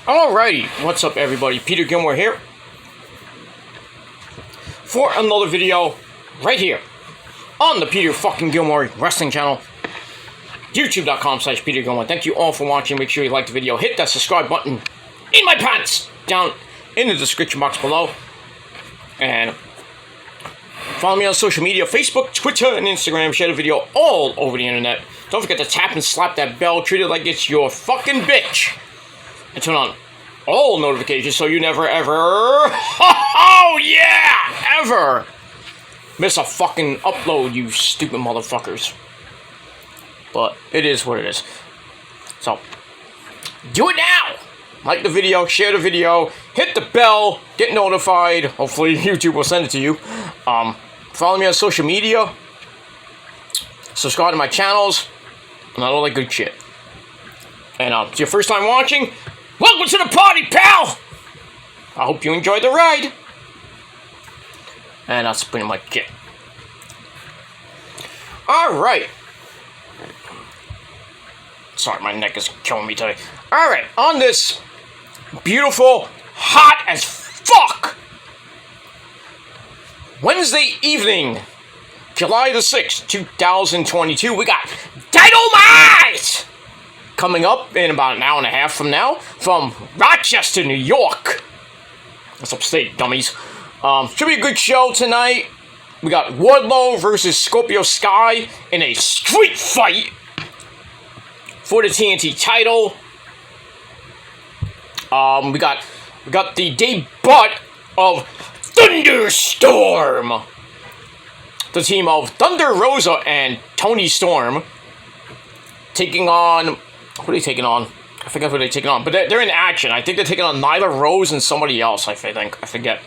Alrighty, what's up everybody? Peter Gilmore here for another video right here on the Peter fucking Gilmore Wrestling Channel, youtube.com/Peter Gilmore. Thank you all for watching. Make sure you like the video. Hit that subscribe button in my pants down in the description box below. And follow me on social media, Facebook, Twitter, and Instagram. Share the video all over the internet. Don't forget to tap and slap that bell. Treat it like it's your fucking bitch. And turn on all notifications so you never ever, oh yeah, ever miss a fucking upload, you stupid motherfuckers. But it is what it is. So, do it now. Like the video, share the video, hit the bell, get notified. Hopefully YouTube will send it to you. Follow me on social media. Subscribe to my channels. And all that good shit. And if it's your first time watching, welcome to the party, pal! I hope you enjoyed the ride. And that's pretty much it. Alright. Sorry, my neck is killing me today. Alright, on this beautiful, hot as fuck Wednesday evening, July the 6th, 2022, we got Dynamite! Coming up in about an hour and a half from now, from Rochester, New York. That's upstate, dummies. Should be a good show tonight. We got Wardlow versus Scorpio Sky in a street fight for the TNT title. We got the debut of Thunderstorm. The team of Thunder Rosa and Tony Storm taking on... Who are they taking on? I forget who they're taking on. But they're in action. I think they're taking on Nyla Rose and somebody else, I think. I forget.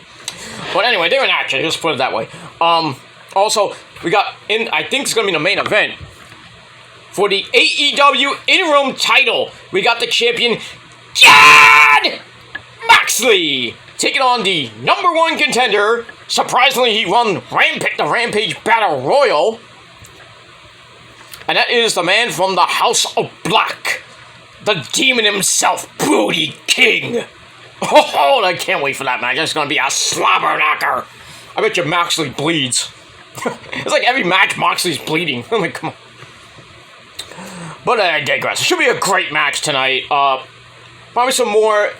But anyway, they're in action. Just put it that way. Also, we got... I think it's going to be the main event. For the AEW interim title, we got the champion, Jon Moxley, taking on the #1 contender. Surprisingly, he won the Rampage Battle Royal. And that is the man from the House of Black. The demon himself, Brody King. Oh, I can't wait for that match. It's going to be a slobber knocker. I bet you Moxley bleeds. It's like every match Moxley's bleeding. I'm like, come on. But I digress. It should be a great match tonight. Probably some more...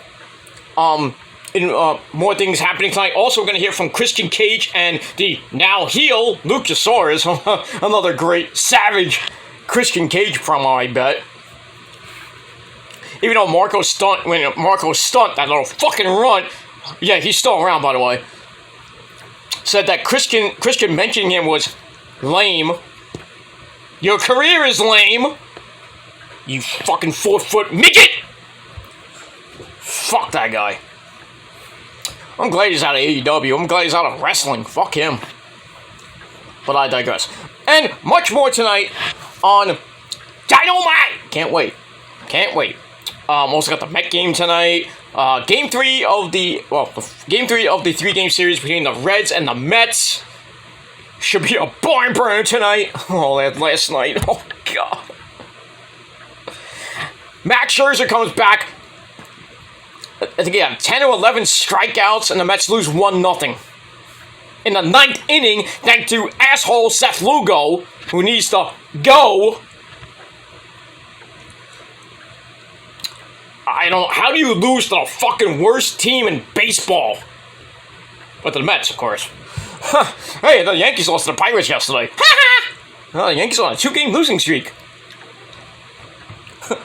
more things happening tonight. Also, we're going to hear from Christian Cage and the now heel Luchasaurus. Another great savage Christian Cage promo, I bet. Even though Marco stunt, that little fucking runt, yeah, he's still around, by the way, said that Christian mentioning him was lame. Your career is lame. You fucking 4-foot midget. Fuck that guy. I'm glad he's out of AEW. I'm glad he's out of wrestling. Fuck him. But I digress. And much more tonight on Dynamite. Can't wait. Can't wait. Also got the Met game tonight. Game 3 of the 3-game series between the Reds and the Mets. Should be a barn burner tonight. Oh, that last night. Oh, God. Max Scherzer comes back. I think he had 10 or 11 strikeouts, and the Mets lose 1-0. In the 9th inning, thanks to asshole Seth Lugo, who needs to go. How do you lose to the fucking worst team in baseball? But the Mets, of course. Hey, the Yankees lost to the Pirates yesterday. The Yankees are on a 2-game losing streak.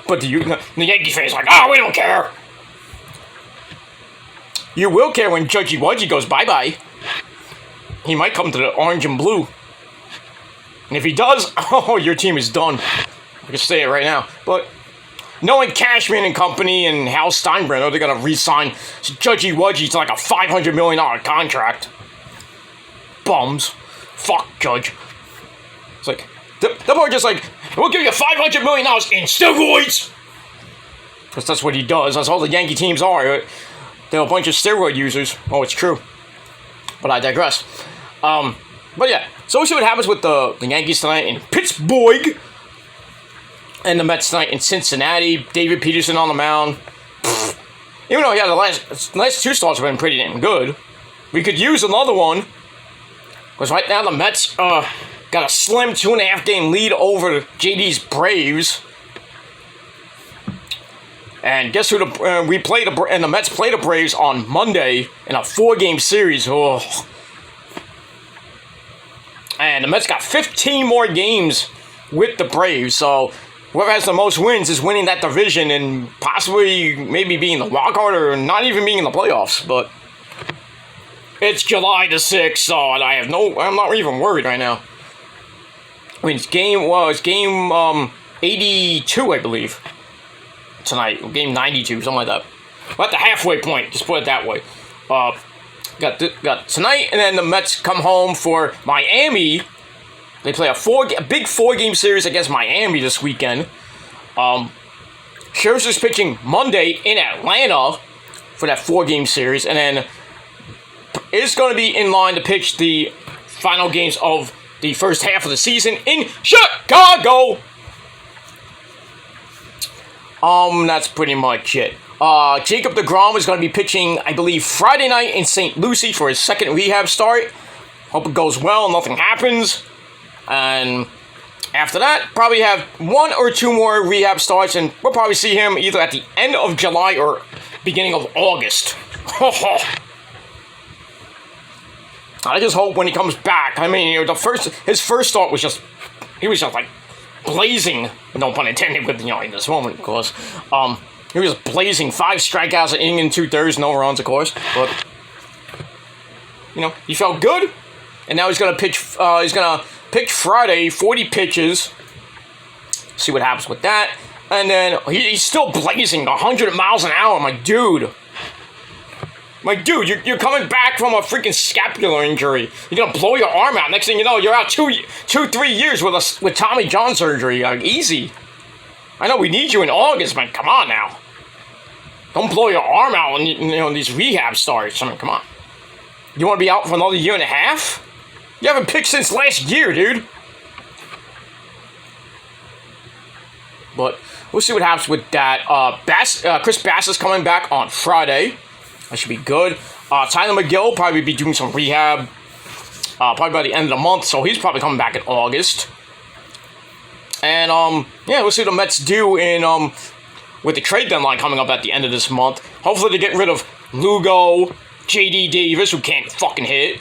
But the Yankee fans are like, we don't care. You will care when Judgy Wudgy goes bye-bye. He might come to the orange and blue. And if he does, your team is done. I can say it right now. But knowing Cashman and company and Hal Steinbrenner, they're going to re-sign Judgy Wudgy to like a $500 million contract. Bums. Fuck, Judge. It's like, they're more just like, we'll give you $500 million in steroids. Because that's what he does. That's all the Yankee teams are. They're a bunch of steroid users. Oh, it's true. But I digress. But yeah, so we'll see what happens with the Yankees tonight in Pittsburgh. And the Mets tonight in Cincinnati. David Peterson on the mound. Even though, yeah, the last two starts have been pretty damn good. We could use another one. Because right now the Mets got a slim 2.5 game lead over JD's Braves. And guess who the Mets play the Braves on Monday in a 4-game series. Oh. And the Mets got 15 more games with the Braves, so whoever has the most wins is winning that division and possibly maybe being the wild card or not even being in the playoffs. But it's July the 6th, so I'm not even worried right now. I mean, it's game 82, I believe, tonight. Game 92, something like that. We're at the halfway point, just put it that way. Got tonight, and then the Mets come home for Miami. They play a big 4-game series against Miami this weekend. Scherzer's pitching Monday in Atlanta for that 4-game series, and then is going to be in line to pitch the final games of the first half of the season in Chicago. That's pretty much it. Jacob deGrom is going to be pitching, I believe, Friday night in St. Lucie for his second rehab start. Hope it goes well, nothing happens. And after that, probably have 1 or 2 more rehab starts, and we'll probably see him either at the end of July or beginning of August. I just hope when he comes back. I mean, his first start was just like blazing. No pun intended with in this moment, of course. He was blazing 5 strikeouts, an inning and 2/3, no runs, of course. But he felt good, and now he's gonna pitch. He's gonna pitch Friday, 40 pitches. See what happens with that, and then he's still blazing 100 miles an hour, my dude. You're coming back from a freaking scapular injury. You're gonna blow your arm out. Next thing you know, you're out 3 years with Tommy John surgery. Easy. I know we need you in August, man. Come on now. Don't blow your arm out when these rehab starts. I mean, come on. You want to be out for another 1.5 years? You haven't pitched since last year, dude. But we'll see what happens with that. Chris Bass is coming back on Friday. That should be good. Tyler McGill will probably be doing some rehab probably by the end of the month, so he's probably coming back in August. And we'll see what the Mets do in with the trade deadline coming up at the end of this month. Hopefully they get rid of Lugo, J.D. Davis, who can't fucking hit,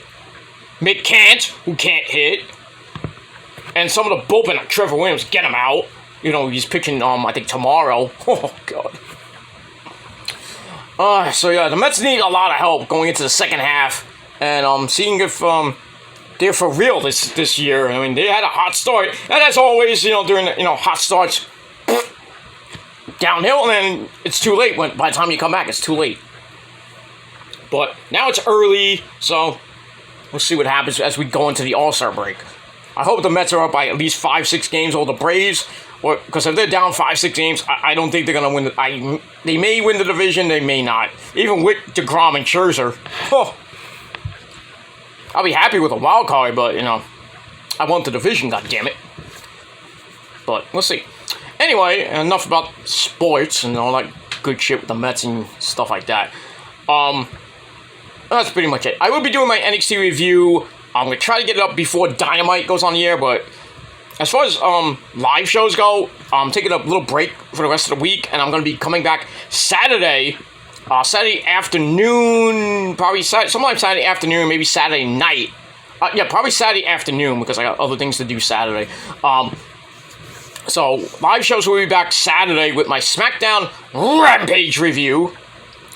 Mick Cant, who can't hit, and some of the bullpen like Trevor Williams, get him out. He's pitching I think tomorrow. Oh god. So yeah, the Mets need a lot of help going into the second half, and seeing if they're for real this year. I mean, they had a hot start, and as always, during hot starts, downhill, and then it's too late. By the time you come back, it's too late. But now it's early, so we'll see what happens as we go into the All-Star break. I hope the Mets are up by at least 5-6 games over the Braves, because if they're down 5-6 games, I don't think they're gonna win. They may win the division, they may not. Even with deGrom and Scherzer, I'll be happy with a wild card, but I want the division, goddammit. But we'll see. Anyway, enough about sports and all that good shit with the Mets and stuff like that. That's pretty much it. I will be doing my NXT review. I'm gonna try to get it up before Dynamite goes on the air, but as far as live shows go, I'm taking a little break for the rest of the week, and I'm gonna be coming back Saturday afternoon, probably sometime Saturday afternoon, maybe Saturday night. Probably Saturday afternoon because I got other things to do Saturday. So live shows will be back Saturday with my SmackDown Rampage review.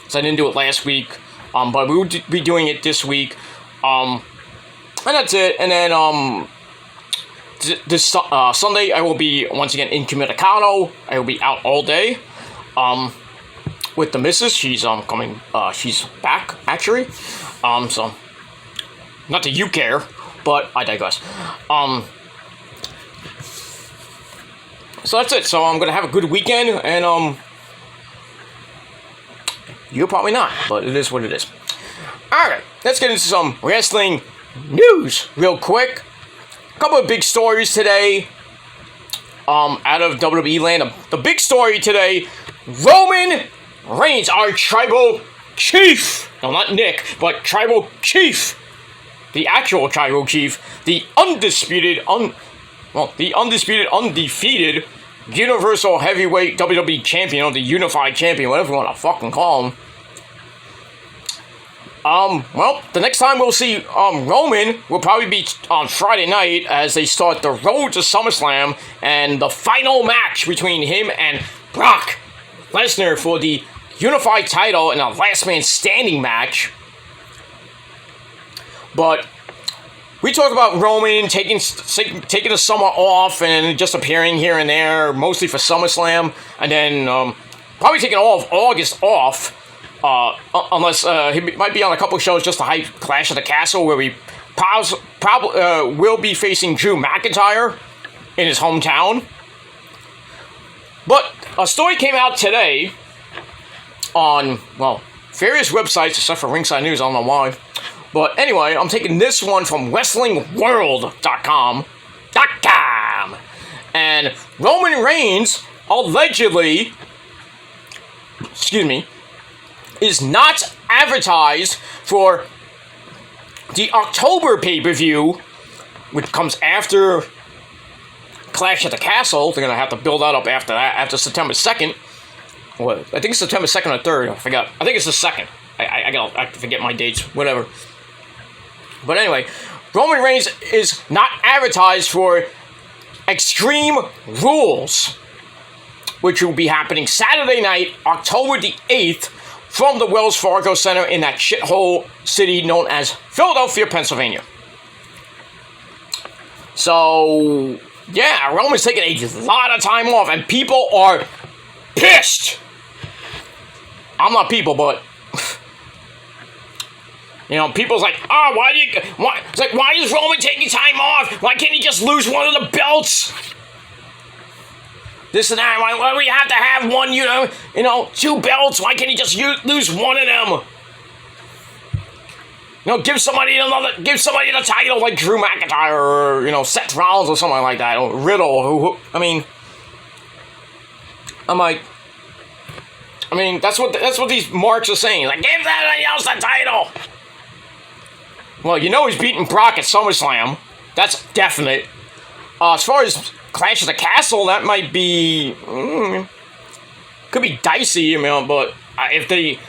So I didn't do it last week, but we will be doing it this week. And that's it. And then this Sunday I will be once again incommunicado. I will be out all day. With the missus, she's coming. She's back actually. So not that you care, but I digress. So that's it. So I'm gonna have a good weekend, and you're probably not, but it is what it is. All right, let's get into some wrestling news real quick. A couple of big stories today. Out of WWE land, the big story today: Roman Reigns, our tribal chief. No, not Nick, but tribal chief. The actual tribal chief. The undisputed, undefeated Universal Heavyweight WWE Champion, or the Unified Champion, whatever you want to fucking call him. Well, the next time we'll see Roman will probably be on Friday night as they start the road to SummerSlam and the final match between him and Brock Lesnar for the Unified title in a last man standing match. But we talked about Roman taking the summer off and just appearing here and there, mostly for SummerSlam, and then probably taking all of August off. Unless he might be on a couple shows just to hype Clash of the Castle, where we probably will be facing Drew McIntyre in his hometown. But a story came out today on, well, various websites, except for Ringside News, I don't know why. But anyway, I'm taking this one from WrestlingWorld.com. And Roman Reigns allegedly, is not advertised for the October pay-per-view, which comes after Clash at the Castle. They're going to have to build that up after that, after September 2nd. Well, I think it's September 2nd or 3rd. I forgot. I think it's the 2nd. I forget my dates. Whatever. But anyway, Roman Reigns is not advertised for Extreme Rules, which will be happening Saturday night, October the 8th, from the Wells Fargo Center in that shithole city known as Philadelphia, Pennsylvania. So, yeah, Roman's taking a lot of time off, and people are pissed. I'm not people, but you know, people's like, oh, why is Roman taking time off? Why can't he just lose one of the belts? This and that. Why do we have to have one, two belts? Why can't he just lose one of them? Give somebody the title like Drew McIntyre or, Seth Rollins or something like that. Or Riddle. That's what these marks are saying. Like, give somebody else the title. Well, he's beating Brock at SummerSlam. That's definite. As far as Clash of the Castle, that might be could be dicey, but if they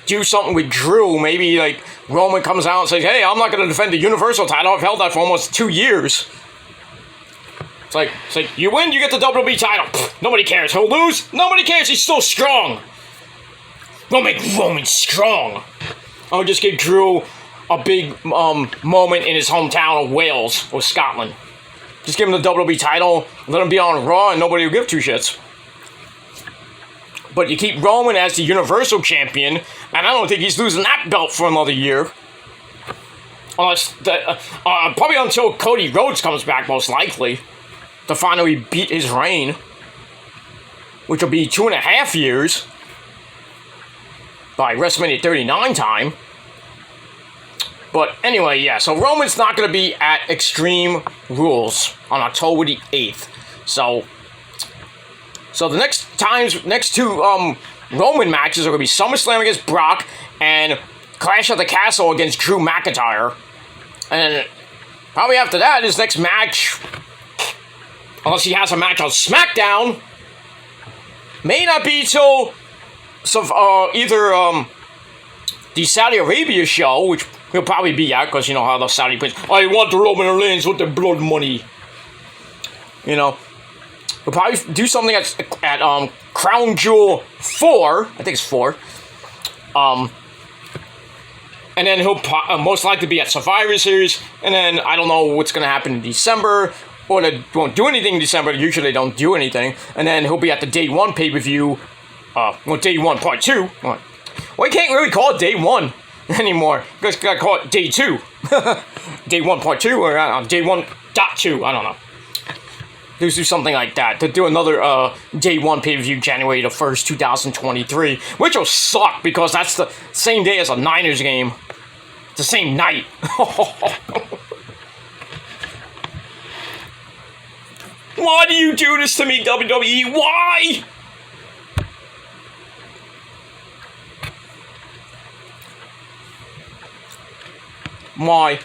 do something with Drew, maybe like Roman comes out and says, hey, I'm not going to defend the Universal title. I've held that for almost 2 years. It's like you win, you get the WWE title. Pfft, nobody cares. He'll lose. Nobody cares. He's still strong. We'll make Roman strong. I'll just give Drew a big moment in his hometown of Wales or Scotland. Just give him the WWE title, let him be on Raw, and nobody will give two shits. But you keep Roman as the Universal Champion, and I don't think he's losing that belt for another year. Unless, probably until Cody Rhodes comes back, most likely, to finally beat his reign, which will be 2.5 years by WrestleMania 39 time. But anyway, yeah, so Roman's not going to be at Extreme Rules on October the 8th. So the next two Roman matches are going to be SummerSlam against Brock and Clash of the Castle against Drew McIntyre. And probably after that, his next match, unless he has a match on SmackDown, may not be till either the Saudi Arabia show, which he'll probably be at, because you know how the Saudi prince, I want the Roman Reigns with the blood money. He'll probably do something at Crown Jewel 4, I think it's 4. And then he'll most likely be at Survivor Series, and then I don't know what's going to happen in December, or they won't do anything in December. Usually they don't do anything. And then he'll be at the Day 1 pay-per-view, Day 1 Part 2. Well, you can't really call it Day 1 anymore. You got to call it Day 2. Day 1 Part 2, or Day 1.2, I don't know. Do something like that. To do another Day 1 pay-per-view January the 1st, 2023. Which will suck, because that's the same day as a Niners game. It's the same night. Why do you do this to me, WWE? Why? my.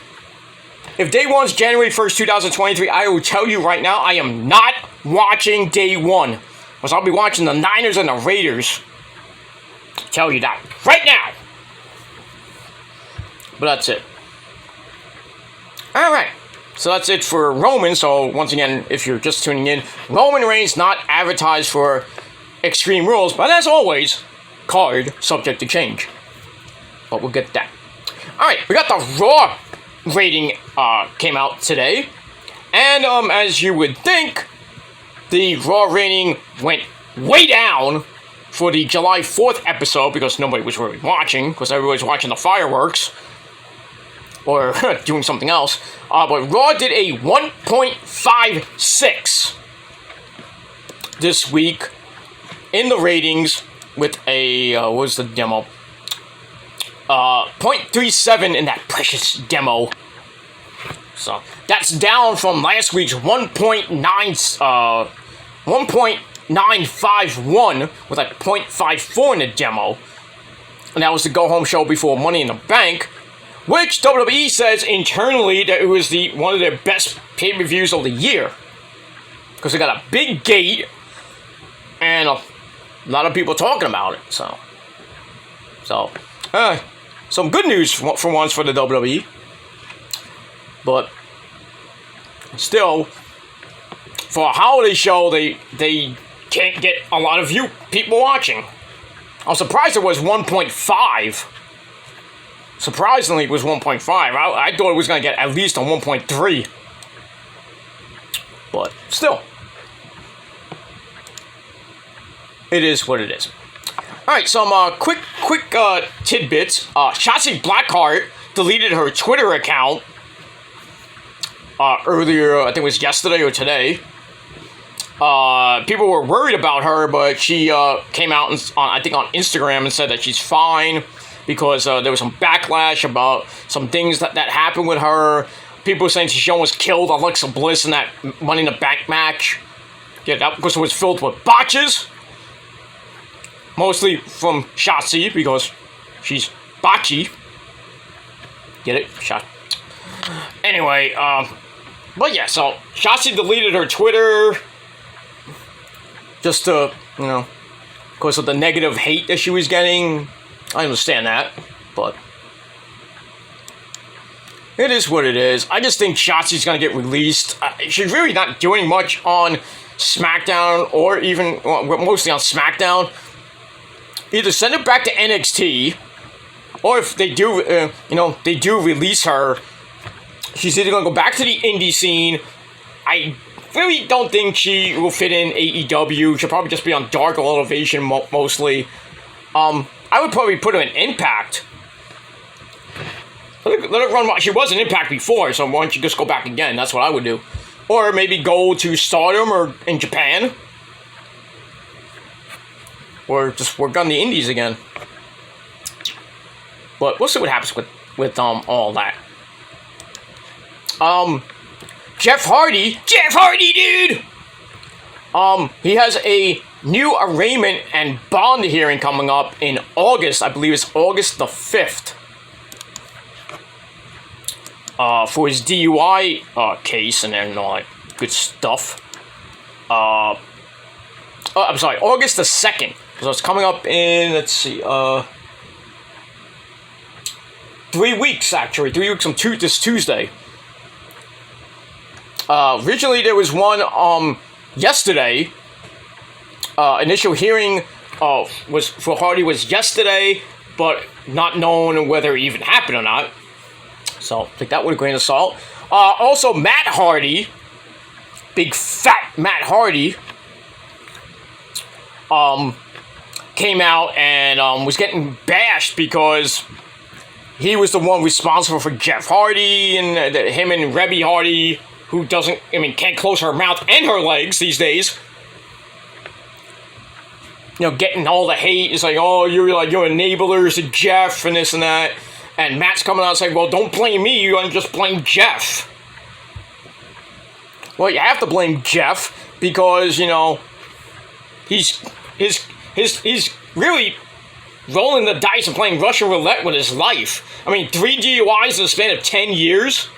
If day one's January 1st, 2023, I will tell you right now, I am not watching day one. Because I'll be watching the Niners and the Raiders. Tell you that right now. But that's it. Alright. So that's it for Roman. So once again, if you're just tuning in, Roman Reigns not advertised for Xtreme Rules. But as always, card subject to change. But we'll get that. Alright, we got the Raw rating came out today, and as you would think, the Raw rating went way down for the July 4th episode because nobody was really watching, because everybody was watching the fireworks or doing something else. But Raw did a 1.56 this week in the ratings with a what was the demo? 0.37 in that precious demo. So that's down from last week's 1.951 with a 0.54 in the demo. And that was the go-home show before Money in the Bank, which WWE says internally that it was one of their best pay-per-views of the year. Because they got a big gate and a lot of people talking about it. So some good news for once for the WWE. But still, for a holiday show, they can't get a lot of people watching. I'm surprised it was 1.5. Surprisingly, it was 1.5. I thought it was going to get at least a 1.3. But still, it is what it is. Alright, some quick tidbits. Shotzi Blackheart deleted her Twitter account earlier, I think it was yesterday or today. People were worried about her, but she came out I think on Instagram and said that she's fine because there was some backlash about some things that happened with her. People were saying she almost killed Alexa Bliss in that Money in the Bank match. Yeah, that because it was filled with botches. Mostly from Shotzi, because she's botchy. Get it? Shot. Anyway, but yeah, so Shotzi deleted her Twitter just to, because of the negative hate that she was getting. I understand that, but it is what it is. I just think Shotzi's going to get released. She's really not doing much on SmackDown, or even, mostly on SmackDown. Either send her back to NXT, or if they do, they do release her, she's either going to go back to the indie scene. I really don't think she will fit in AEW. She'll probably just be on Dark Elevation mostly. I would probably put her in Impact. Let her run. She was in Impact before, so why don't you just go back again? That's what I would do. Or maybe go to Stardom or in Japan. Or just work on the indies again. But we'll see what happens with all that. Jeff Hardy, dude! He has a new arraignment and bond hearing coming up in August. I believe it's August the 5th. For his DUI case and all that good stuff. I'm sorry, August the 2nd. So it's coming up in, let's see, 3 weeks, actually. 3 weeks from this Tuesday. Originally, there was one yesterday. Initial hearing was for Hardy was yesterday, but not known whether it even happened or not. So take that with a grain of salt. Also, Matt Hardy, big fat Matt Hardy, came out and was getting bashed because he was the one responsible for Jeff Hardy and him and Rebby Hardy, who can't close her mouth and her legs these days. Getting all the hate. It's like, oh, you're enablers to Jeff and this and that. And Matt's coming out saying, well, don't blame me, you just blame Jeff. Well, you have to blame Jeff because, he's really rolling the dice and playing Russian roulette with his life. I mean, 3 DUIs in the span of 10 years?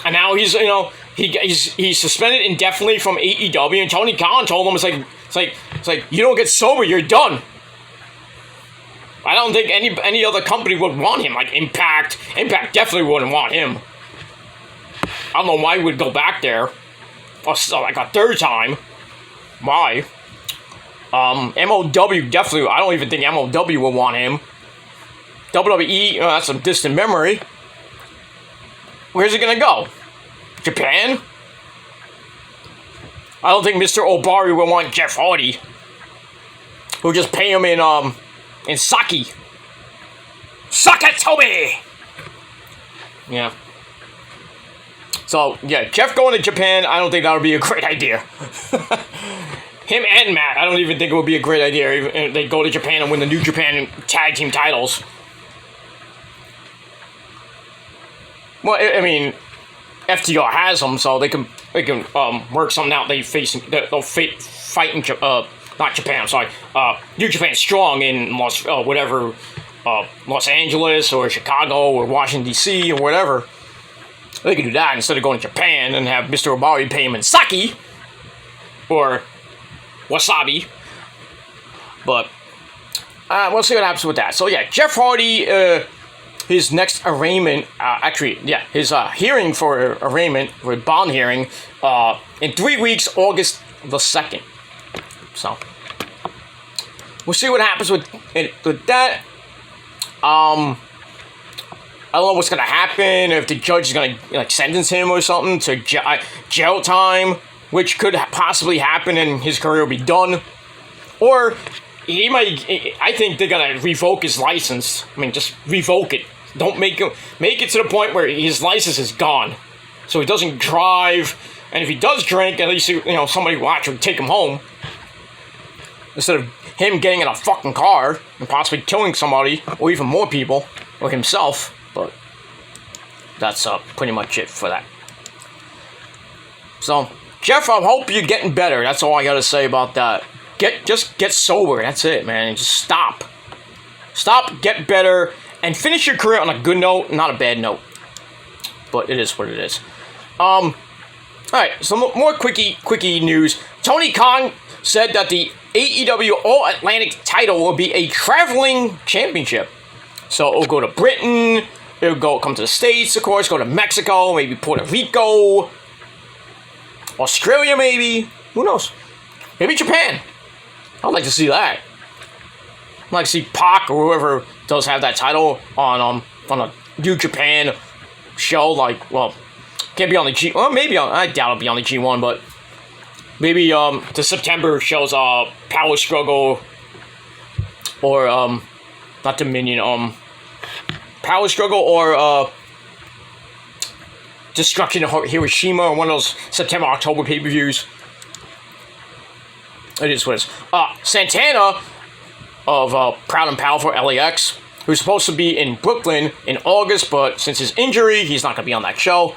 And now he's, you know, he's suspended indefinitely from AEW, and Tony Khan told him, it's like, you don't get sober, you're done. I don't think any other company would want him. Like Impact definitely wouldn't want him. I don't know why he would go back there. Like a third time. Why? MOW definitely, I don't even think MOW will want him. WWE, that's a distant memory. Where's it gonna go? Japan? I don't think Mr. Obari will want Jeff Hardy. We'll just pay him in sake. Sakatobi! Yeah. So, yeah, Jeff going to Japan, I don't think that would be a great idea. Him and Matt, I don't even think it would be a great idea if they go to Japan and win the New Japan Tag Team titles. Well, I mean, FTR has them, so they can work something out. They'll fight in not Japan. I'm sorry. New Japan Strong in Los Angeles or Chicago or Washington D.C. or whatever. They could do that instead of going to Japan and have Mr. Obari pay him in sake or wasabi. But we'll see what happens with that. So yeah, Jeff Hardy. His next arraignment, his hearing for arraignment, for bond hearing, in 3 weeks, August the 2nd. So, we'll see what happens with that. I don't know what's going to happen, if the judge is going to sentence him or something to jail time, which could possibly happen and his career will be done. Or, I think they're going to revoke his license. I mean, just revoke it. Don't make it to the point where his license is gone, so he doesn't drive. And if he does drink, at least somebody will actually take him home instead of him getting in a fucking car and possibly killing somebody or even more people or himself. But that's pretty much it for that. So Jeff, I hope you're getting better. That's all I gotta say about that. Just get sober. That's it, man. Just stop, get better. And finish your career on a good note, not a bad note. But it is what it is. Alright, some more quickie news. Tony Khan said that the AEW All-Atlantic title will be a traveling championship. So it'll go to Britain, it'll come to the States, of course, go to Mexico, maybe Puerto Rico, Australia maybe, who knows? Maybe Japan. I'd like to see that. I'd like to see Pac or whoever does have that title on a New Japan show, can't be on the G. Well, maybe I doubt it'll be on the G1, but maybe the September shows Power Struggle or not Dominion Power Struggle or Destruction of Hiroshima or one of those September October pay-per-views. It is what it is. Santana of Proud and Powerful LAX, who's supposed to be in Brooklyn in August, but since his injury, he's not going to be on that show.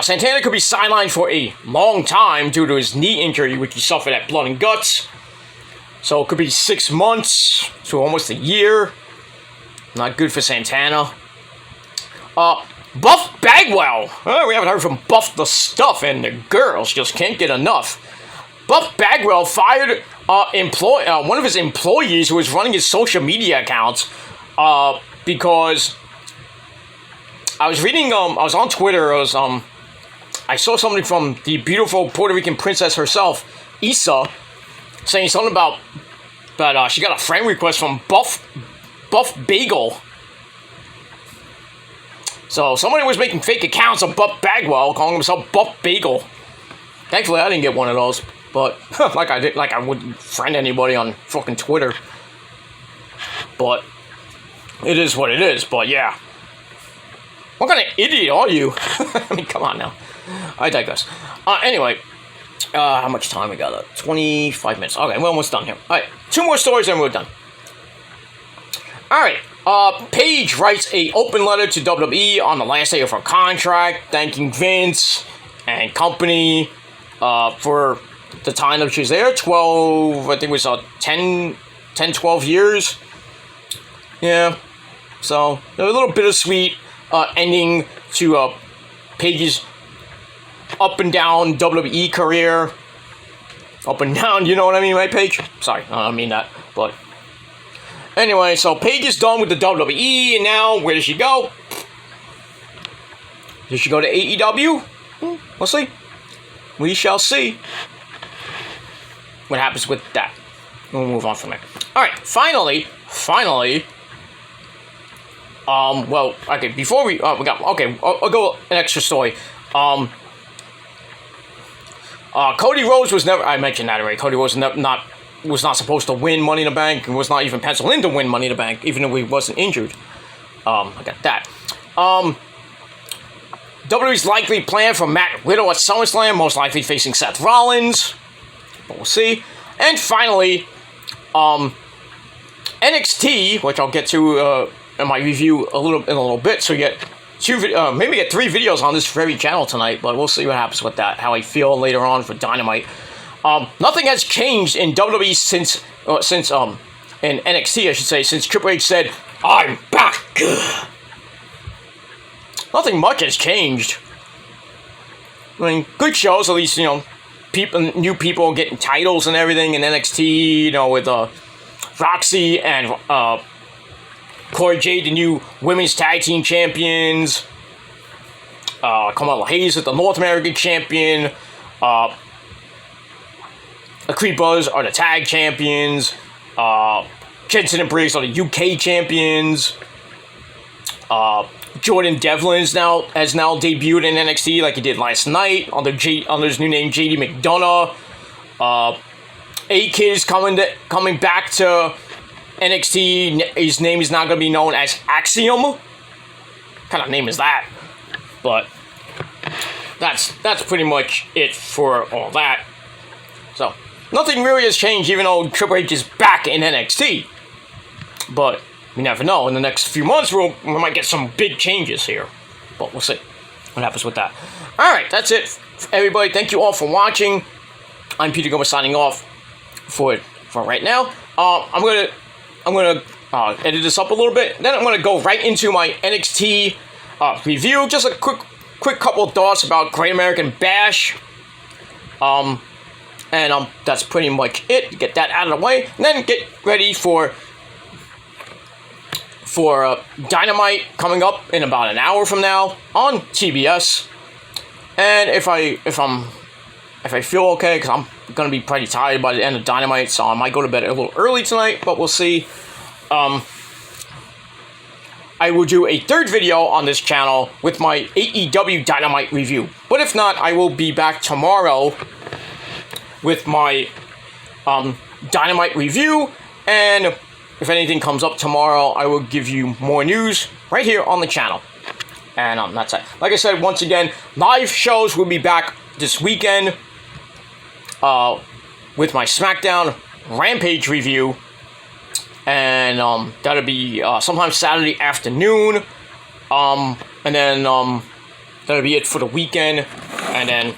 Santana could be sidelined for a long time due to his knee injury, which he suffered at Blood and Guts. So it could be 6 months to almost a year. Not good for Santana. Buff Bagwell. We haven't heard from Buff the Stuff, and the girls just can't get enough. Buff Bagwell fired one of his employees who was running his social media accounts because I was reading, I was on Twitter, I saw something from the beautiful Puerto Rican princess herself, Issa, saying something about she got a friend request from Buff Bagel. So somebody was making fake accounts of Buff Bagwell, calling himself Buff Bagel. Thankfully, I didn't get one of those. But I wouldn't friend anybody on fucking Twitter. But it is what it is. But yeah, what kind of idiot are you? I mean, come on now. I digress. Anyway, how much time we got? 25 minutes. Okay, we're almost done here. All right, 2 more stories and we're done. All right. Paige writes a open letter to WWE on the last day of her contract, thanking Vince and company for the time that she was there. 12, I think it was 10, 12 years. Yeah. So, a little bittersweet ending to Paige's up and down WWE career. Up and down, you know what I mean, right, Paige? Sorry, I don't mean that, but... Anyway, so Paige is done with the WWE, and now, where does she go? Does she go to AEW? We'll see. We shall see what happens with that. We'll move on from there. Alright, finally, well, okay, before we got, okay, I'll go an extra story. Cody Rhodes was never, I mentioned that already, Cody Rhodes was not supposed to win Money in the Bank, and was not even penciled in to win Money in the Bank, even though he wasn't injured. I got that. WWE's likely plan for Matt Riddle at SummerSlam, most likely facing Seth Rollins, but we'll see. And finally, NXT, which I'll get to in my review in a little bit, so you get maybe get 3 videos on this very channel tonight, but we'll see what happens with that, how I feel later on for Dynamite. Nothing has changed in WWE since in NXT, I should say, since Triple H said, "I'm back." Nothing much has changed. I mean, good shows, at least, you know, new people getting titles and everything in NXT, you know, with Roxy and Corey Jade, the new women's tag team champions. Kamala Hayes is the North American champion. The Creed Brothers are the tag champions. Jensen and Briggs are the UK champions. Jordan Devlin has now debuted in NXT like he did last night under his new name, JD McDonough. A-Kid is coming back to NXT. His name is now going to be known as Axiom. What kind of name is that? But that's pretty much it for all that. So nothing really has changed, even though Triple H is back in NXT. But you never know. In the next few months, we might get some big changes here. But we'll see what happens with that. Alright, that's it, everybody. Thank you all for watching. I'm Peter Gomez signing off for right now. I'm gonna edit this up a little bit. Then I'm gonna go right into my NXT review. Just a quick couple of thoughts about Great American Bash. And that's pretty much it. Get that out of the way. And then get ready for Dynamite coming up in about an hour from now on TBS. And if I feel okay, because I'm gonna be pretty tired by the end of Dynamite, so I might go to bed a little early tonight, but we'll see. I will do a third video on this channel with my AEW Dynamite review. But if not, I will be back tomorrow with my Dynamite review, and if anything comes up tomorrow, I will give you more news right here on the channel. And that's it. Like I said, once again, live shows will be back this weekend with my SmackDown Rampage review. And that'll be sometime Saturday afternoon. And then that'll be it for the weekend. And then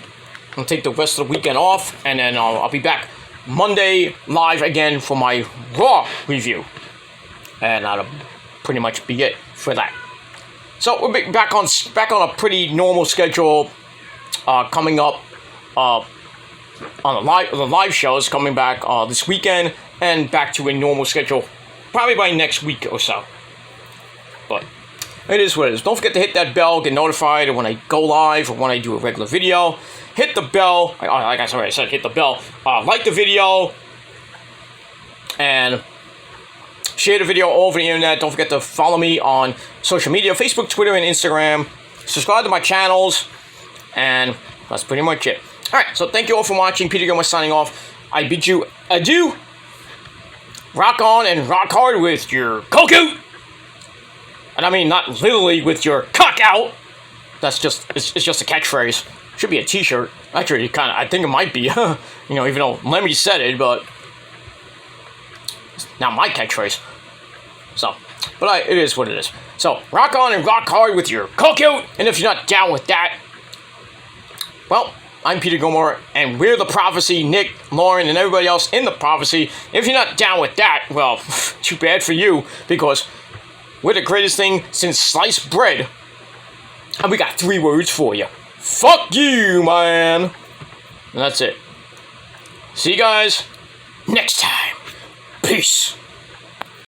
I'll take the rest of the weekend off. And then I'll be back Monday live again for my Raw review. And that'll pretty much be it for that. So we'll be back on a pretty normal schedule coming up on the live shows coming back this weekend, and back to a normal schedule probably by next week or so. But it is what it is. Don't forget to hit that bell, get notified when I go live or when I do a regular video. Hit the bell, like I said, hit the bell. Like the video, and share the video all over the internet. Don't forget to follow me on social media, Facebook, Twitter, and Instagram. Subscribe to my channels, and that's pretty much it. Alright, so thank you all for watching. Peter Gomez signing off. I bid you adieu. Rock on and rock hard with your cock out. And I mean not literally with your cock out. That's just, it's just a catchphrase. Should be a t-shirt. Actually, I think it might be. You know, even though Lemmy said it, but it's not my catchphrase. So, but it is what it is. So, rock on and rock hard with your cock out. And if you're not down with that, well, I'm Peter Gilmore, and we're the Prophecy. Nick, Lauren, and everybody else in the Prophecy. If you're not down with that, well, too bad for you, because we're the greatest thing since sliced bread. And we got 3 words for you. Fuck you, man. And that's it. See you guys next time. Peace.